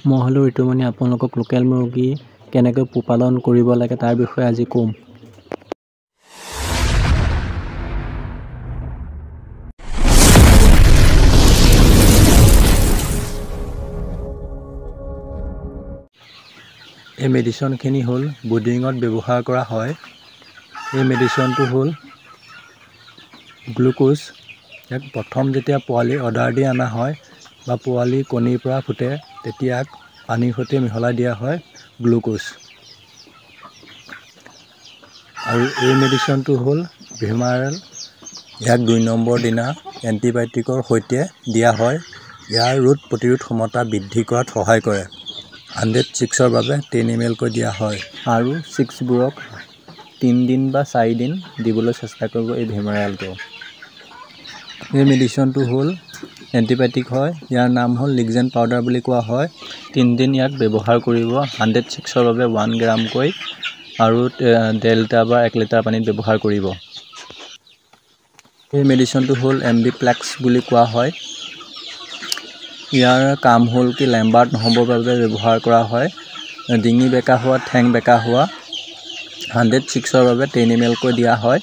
মই হ'লো ঋতুমণি আপোনালোকক লোকেল মুৰ্গী কেনেকৈ পোহপালন কৰিব লাগে তাৰ বিষয়ে আজি ক'ম। এই মেডিচিনখিনি হ'ল ব্ৰুডিঙত ব্যৱহাৰ কৰা হয়। এই মেডিচিনটো হ'ল গ্লুক'জ। ইয়াক প্ৰথম যেতিয়া পোৱালি অৰ্ডাৰ দি অনা হয় বা পোৱালি কণীৰ পৰা ফুটে তেতিয়া পানীৰ সৈতে মিহলাই দিয়া হয় গ্লুক'জ। আৰু এই মেডিচিনটো হ'ল ভিমাৰেল। ইয়াক 2 নম্বৰ দিনা এণ্টিবায়'টিকৰ সৈতে দিয়া হয়। ইয়াৰ ৰোগ প্ৰতিৰোধ ক্ষমতা বৃদ্ধি কৰাত সহায় কৰে। 106ৰ বাবে 10 ml কৈ দিয়া হয়। আৰু 6বোৰক 3 দিন বা 4 দিন দিবলৈ চেষ্টা কৰিব এই ভিমাৰেলটো। এই মেডিচিনটো হ'ল এণ্টিবায়'টিক হয়। ইয়াৰ নাম হ'ল লিগজেন পাউডাৰ বুলি কোৱা হয়। 3 দিন ইয়াক ব্যৱহাৰ কৰিব। 106ৰ বাবে 1 গ্ৰামকৈ আৰু 1.5 লিটাৰ বা 1 লিটাৰ পানীত ব্যৱহাৰ কৰিব। এই মেডিচিনটো হ'ল এমবিপ্লেক্স বুলি কোৱা হয়। ইয়াৰ কাম হ'ল কি লেম্বাৰ্ট নহ'বৰ বাবে ব্যৱহাৰ কৰা হয়। ডিঙি বেকা হোৱা, ঠেং বেকা হোৱা। 106ৰ বাবে 10 ml কৈ দিয়া হয়।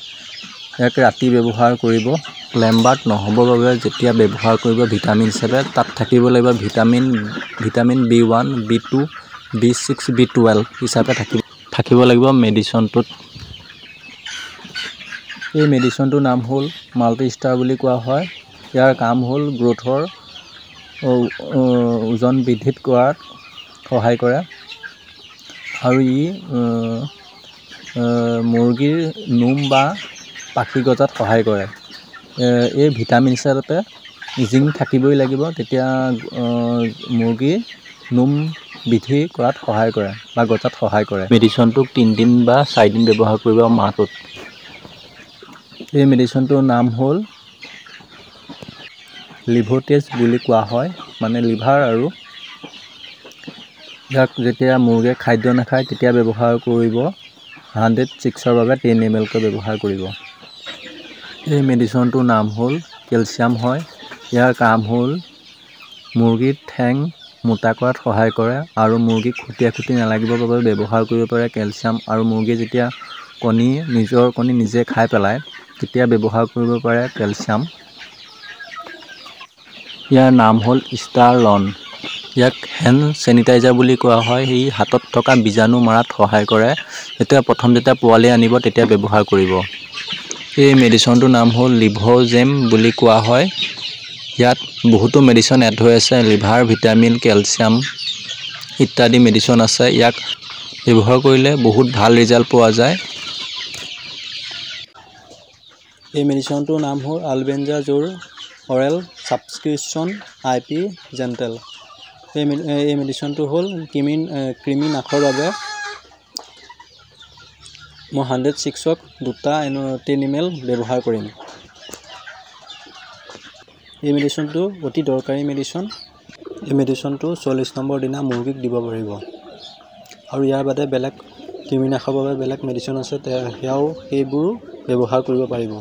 ইয়াক ৰাতি ব্যৱহাৰ কৰিব। লেম্বাৰ্ট নহ'বৰ বাবে যেতিয়া ব্যৱহাৰ কৰিব ভিটামিন হিচাপে তাত থাকিব লাগিব vitamin B1, B2, B6, B12 হিচাপে থাকিব লাগিব মেডিচিনটোত। এই মেডিচিনটোৰ নাম হ'ল মাল্টিষ্টাৰ বুলি কোৱা হয়। ইয়াৰ কাম হ'ল গ্ৰোথৰ ওজন বৃদ্ধি কৰাত সহায় কৰে আৰু ই মুৰ্গীৰ নোম বা পাখি গজাত সহায় কৰে। এই ভিটামিন হিচাপে জিংক থাকিবই লাগিব, তেতিয়া মুৰ্গীৰ নোম বৃদ্ধি কৰাত সহায় কৰে বা গজাত সহায় কৰে। মেডিচিনটোক 3 দিন বা 4 দিন ব্যৱহাৰ কৰিব মাহটোত। এই মেডিচিনটোৰ নাম হ'ল লিভোটেজ বুলি কোৱা হয়, মানে লিভাৰ আৰু। ইয়াক যেতিয়া মুৰ্গীয়ে খাদ্য নাখায় তেতিয়া ব্যৱহাৰ কৰিব। 106ৰ বাবে 10 ml কৈ ব্যৱহাৰ কৰিব। এই মেডিচিনটোৰ নাম হ'ল কেলছিয়াম হয়। ইয়াৰ কাম হ'ল মুৰ্গীৰ ঠেং মোটা কৰাত সহায় কৰে আৰু মুৰ্গীক খুটি নালাগিবৰ বাবে ব্যৱহাৰ কৰিব পাৰে কেলছিয়াম। আৰু মুৰ্গীয়ে যেতিয়া নিজৰ কণী নিজে খাই পেলায় তেতিয়া ব্যৱহাৰ কৰিব পাৰে কেলছিয়াম। ইয়াৰ নাম হ'ল ষ্টাৰলন। ইয়াক হেণ্ড চেনিটাইজাৰ বুলি কোৱা হয়। ই হাতত থকা বীজাণু মাৰাত সহায় কৰে। যেতিয়া পোৱালি আনিব তেতিয়া ব্যৱহাৰ কৰিব। এই মেডিচিনটোৰ নাম হ'ল লিভোজেম বুলি কোৱা হয়। ইয়াত বহুতো মেডিচিন এড হৈ আছে, লিভাৰ, ভিটামিন, কেলছিয়াম ইত্যাদি মেডিচিন আছে। ইয়াক ব্যৱহাৰ কৰিলে বহুত ভাল ৰিজাল্ট পোৱা যায়। এই মেডিচিনটোৰ নাম হ'ল আলবেণ্ডাজোল অৰেল ছাবস্ক্ৰিপশ্যন IP জেণ্টেল। এই মেডিচিনটো হ'ল কৃমি নাশৰ বাবে। মই 106ক 10 ml ব্যৱহাৰ কৰিম। এই মেডিচিনটো অতি দৰকাৰী মেডিচিন। এই মেডিচিনটো 40 নম্বৰ দিনা মুৰ্গীক দিব পাৰিব। আৰু ইয়াৰ বাদে বেলেগ কৃমিনাশকৰ বাবে বেলেগ মেডিচিন আছে, সেইবোৰো ব্যৱহাৰ কৰিব পাৰিব।